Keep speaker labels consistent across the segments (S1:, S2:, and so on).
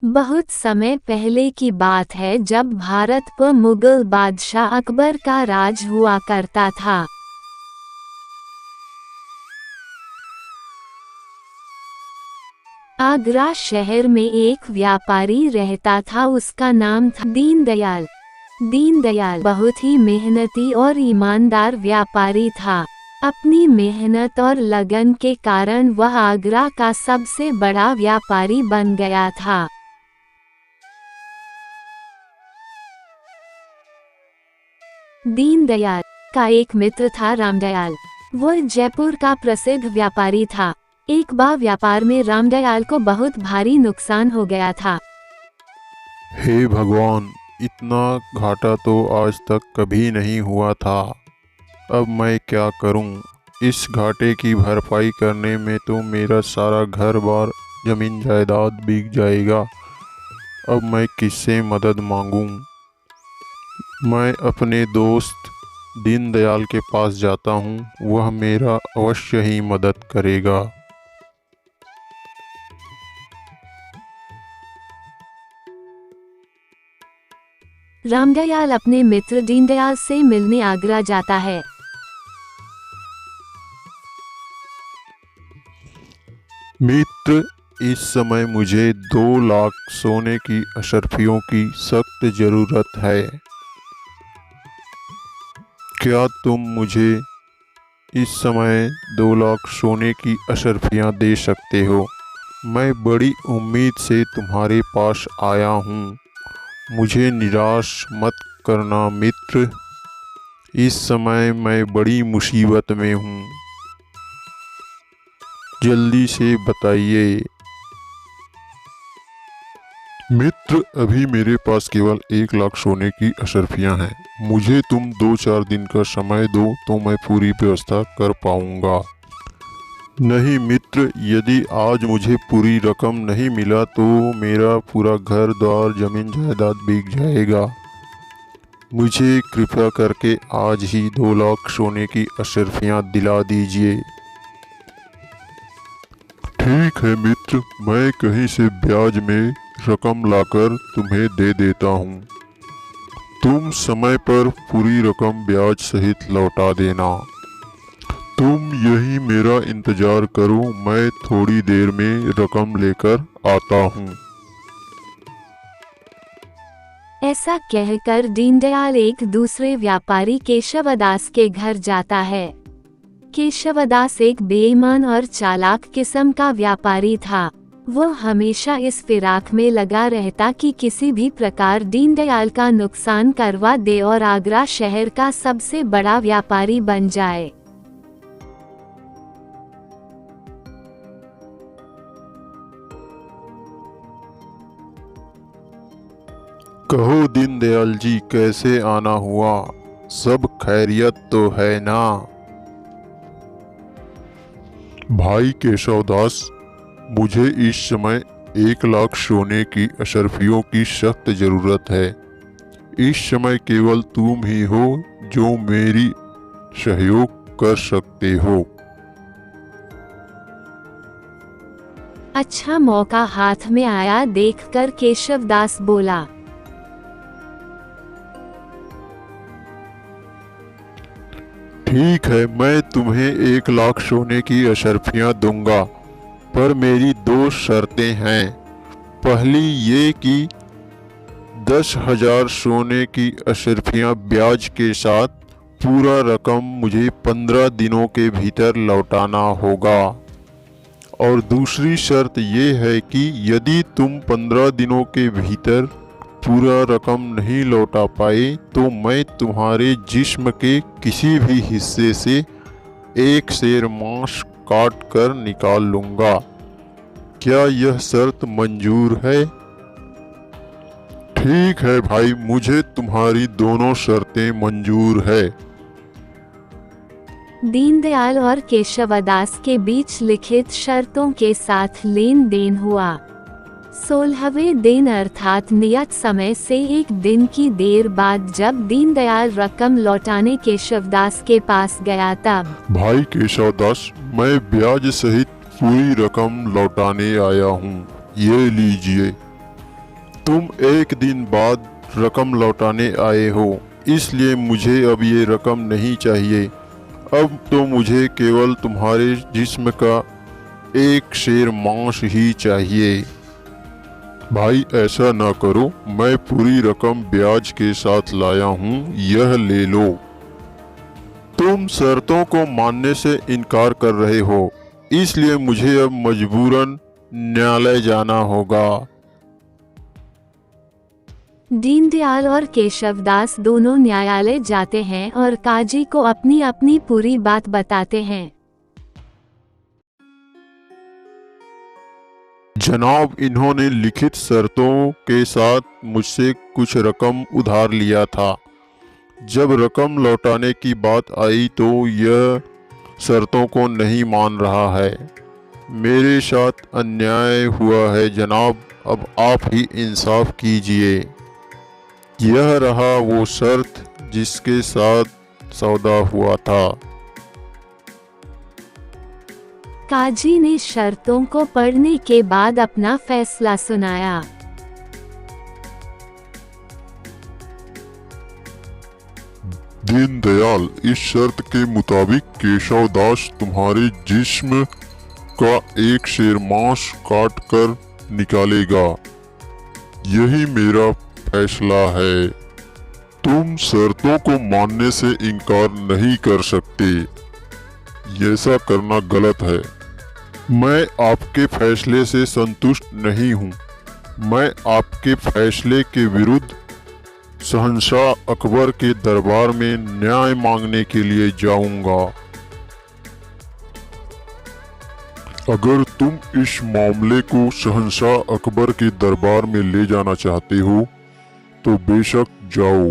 S1: बहुत समय पहले की बात है जब भारत पर मुगल बादशाह अकबर का राज हुआ करता था। आगरा शहर में एक व्यापारी रहता था, उसका नाम था दीनदयाल। दीनदयाल बहुत ही मेहनती और ईमानदार व्यापारी था। अपनी मेहनत और लगन के कारण वह आगरा का सबसे बड़ा व्यापारी बन गया था। दीनदयाल का एक मित्र था रामदयाल। वह जयपुर का प्रसिद्ध व्यापारी था। एक बार व्यापार में रामदयाल को बहुत भारी नुकसान हो गया था।
S2: हे भगवान, इतना घाटा तो आज तक कभी नहीं हुआ था। अब मैं क्या करूं? इस घाटे की भरपाई करने में तो मेरा सारा घर बार जमीन जायदाद बिक जाएगा। अब मैं किससे मदद मांगूं? मैं अपने दोस्त दीनदयाल के पास जाता हूं, वह मेरा अवश्य ही मदद करेगा।
S1: रामदयाल अपने मित्र दीनदयाल से मिलने आगरा जाता है।
S2: मित्र, इस समय मुझे 2 लाख सोने की अशर्फियों की सख्त ज़रूरत है। क्या तुम मुझे इस समय 2 लाख सोने की अशर्फियाँ दे सकते हो? मैं बड़ी उम्मीद से तुम्हारे पास आया हूँ। मुझे निराश मत करना मित्र। इस समय मैं बड़ी मुसीबत में हूँ। जल्दी से बताइए। मित्र, अभी मेरे पास केवल 1 लाख सोने की अशर्फियाँ हैं। मुझे तुम 2-4 दिन का समय दो तो मैं पूरी व्यवस्था कर पाऊंगा। नहीं मित्र, यदि आज मुझे पूरी रकम नहीं मिला तो मेरा पूरा घर द्वार जमीन जायदाद बिक जाएगा। मुझे कृपया करके आज ही 2 लाख सोने की अशर्फियाँ दिला दीजिए। ठीक है मित्र, मैं कहीं से ब्याज में रकम लाकर तुम्हें दे देता हूँ। तुम समय पर पूरी रकम ब्याज सहित लौटा देना। तुम यही मेरा इंतजार करो, मैं थोड़ी देर में रकम लेकर आता हूँ।
S1: ऐसा कहकर दीनदयाल एक दूसरे व्यापारी केशवदास के घर जाता है। केशवदास एक बेईमान और चालाक किस्म का व्यापारी था। वह हमेशा इस फिराक में लगा रहता कि किसी भी प्रकार दीनदयाल का नुकसान करवा दे और आगरा शहर का सबसे बड़ा व्यापारी बन जाए।
S2: कहो दीनदयाल जी, कैसे आना हुआ? सब खैरियत तो है ना? भाई केशवदास, मुझे इस समय 1 लाख सोने की अशर्फियों की सख्त जरूरत है। इस समय केवल तुम ही हो जो मेरी सहयोग कर सकते हो।
S1: अच्छा मौका हाथ में आया देखकर केशवदास बोला।
S2: ठीक है, मैं तुम्हें 1 लाख सोने की अशर्फियाँ दूंगा, पर मेरी 2 शर्तें हैं। पहली ये कि 10,000 सोने की अशर्फियाँ ब्याज के साथ पूरा रकम मुझे 15 दिनों के भीतर लौटाना होगा। और दूसरी शर्त ये है कि यदि तुम 15 दिनों के भीतर पूरा रकम नहीं लौटा पाए तो मैं तुम्हारे जिस्म के किसी भी हिस्से से एक सेर मांस काट कर निकाल लूंगा। क्या यह शर्त मंजूर है? ठीक है भाई, मुझे तुम्हारी दोनों शर्तें मंजूर है।
S1: दीनदयाल और केशवदास के बीच लिखित शर्तों के साथ लेन देन हुआ। 16वें दिन अर्थात नियत समय से एक दिन की देर बाद जब दीनदयाल रकम लौटाने केशवदास के पास गया तब,
S2: भाई केशवदास, मैं ब्याज सहित पूरी रकम लौटाने आया हूँ, ये लीजिए। तुम एक दिन बाद रकम लौटाने आए हो, इसलिए मुझे अब ये रकम नहीं चाहिए। अब तो मुझे केवल तुम्हारे जिस्म का एक शेर मांस ही चाहिए। भाई ऐसा ना करो, मैं पूरी रकम ब्याज के साथ लाया हूँ, यह ले लो। तुम शर्तों को मानने से इनकार कर रहे हो, इसलिए मुझे अब मजबूरन न्यायालय जाना होगा।
S1: दीनदयाल और केशवदास दोनों न्यायालय जाते हैं और काजी को अपनी अपनी पूरी बात बताते हैं।
S2: जनाब, इन्होंने लिखित शर्तों के साथ मुझसे कुछ रकम उधार लिया था। जब रकम लौटाने की बात आई तो यह शर्तों को नहीं मान रहा है। मेरे साथ अन्याय हुआ है जनाब, अब आप ही इंसाफ कीजिए। यह रहा वो शर्त जिसके साथ सौदा हुआ था।
S1: काजी ने शर्तों को पढ़ने के बाद अपना फैसला सुनाया।
S2: दीनदयाल, इस शर्त के मुताबिक केशवदास तुम्हारे जिस्म का एक शेर मांस काट कर निकालेगा। यही मेरा फैसला है। तुम शर्तों को मानने से इनकार नहीं कर सकते। ऐसा करना गलत है। मैं आपके फैसले से संतुष्ट नहीं हूँ। मैं आपके फैसले के विरुद्ध शहंशाह अकबर के दरबार में न्याय मांगने के लिए जाऊंगा। अगर तुम इस मामले को शहंशाह अकबर के दरबार में ले जाना चाहते हो तो बेशक जाओ,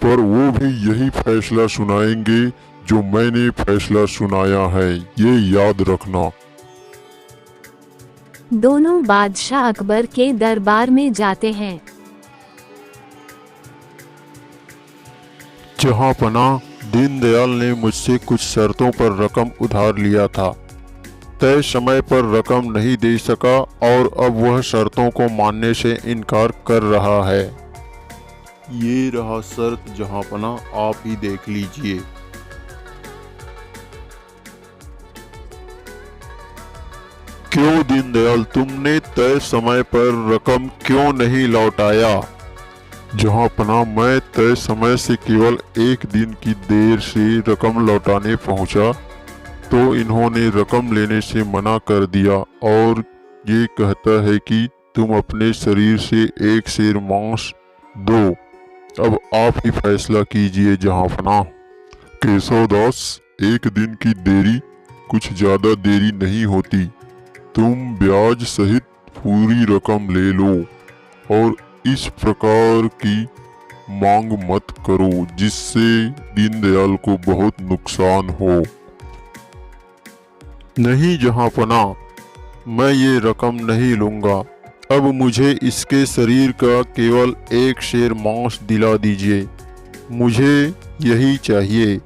S2: पर वो भी यही फैसला सुनाएंगे जो मैंने फैसला सुनाया है, ये याद रखना।
S1: दोनों बादशाह अकबर के दरबार में जाते हैं।
S2: जहांपना, दीनदयाल ने मुझसे कुछ शर्तों पर रकम उधार लिया था। तय समय पर रकम नहीं दे सका और अब वह शर्तों को मानने से इनकार कर रहा है। ये रहा शर्त जहांपना, आप ही देख लीजिए। क्यों दीनदयाल, तुमने तय समय पर रकम क्यों नहीं लौटाया? जहांपना, मैं तय समय से केवल एक दिन की देर से रकम लौटाने पहुंचा तो इन्होंने रकम लेने से मना कर दिया और ये कहता है कि तुम अपने शरीर से एक शेर मांस दो। अब आप ही फैसला कीजिए जहांपना। केशवदास, एक दिन की देरी कुछ ज्यादा देरी नहीं होती। तुम ब्याज सहित पूरी रकम ले लो और इस प्रकार की मांग मत करो जिससे दीनदयाल को बहुत नुकसान हो। नहीं जहांपना, मैं ये रकम नहीं लूंगा। अब मुझे इसके शरीर का केवल एक शेर मांस दिला दीजिए, मुझे यही चाहिए।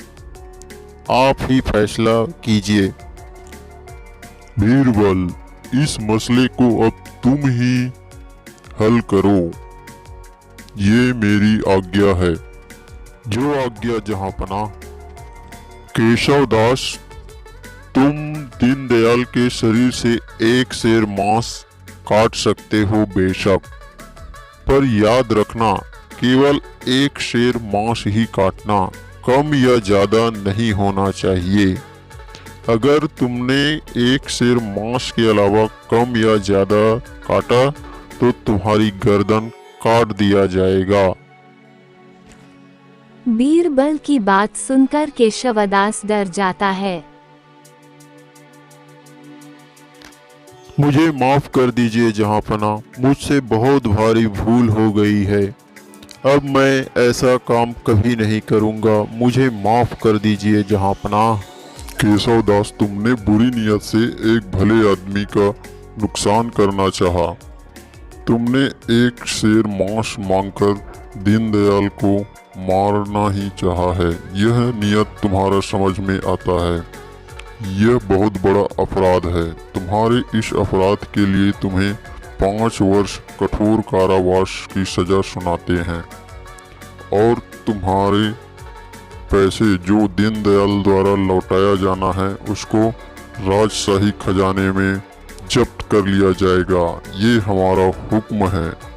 S2: आप ही फैसला कीजिए। बीरबल, इस मसले को अब तुम ही हल करो, ये मेरी आज्ञा है। जो आज्ञा जहांपना। केशवदास, तुम दीनदयाल के शरीर से एक शेर मांस काट सकते हो बेशक, पर याद रखना केवल एक शेर मांस ही काटना, कम या ज्यादा नहीं होना चाहिए। अगर तुमने एक शेर मांस के अलावा कम या ज्यादा काटा तो तुम्हारी गर्दन काट दिया जाएगा।
S1: बीरबल की बात सुनकर केशवदास डर जाता है।
S2: मुझे माफ कर दीजिए जहांपना, मुझसे बहुत भारी भूल हो गई है। अब मैं ऐसा काम कभी नहीं करूंगा, मुझे माफ कर दीजिए जहांपना। केशवदास, तुमने बुरी नीयत से एक भले आदमी का नुकसान करना चाहा। तुमने एक शेर मांस मांगकर दीनदयाल को मारना ही चाहा है। यह नियत तुम्हारा समझ में आता है। यह बहुत बड़ा अपराध है। तुम्हारे इस अपराध के लिए तुम्हें 5 वर्ष कठोर कारावास की सजा सुनाते हैं और तुम्हारे पैसे जो दीनदयाल द्वारा लौटाया जाना है उसको राजशाही खजाने में जब्त कर लिया जाएगा। ये हमारा हुक्म है।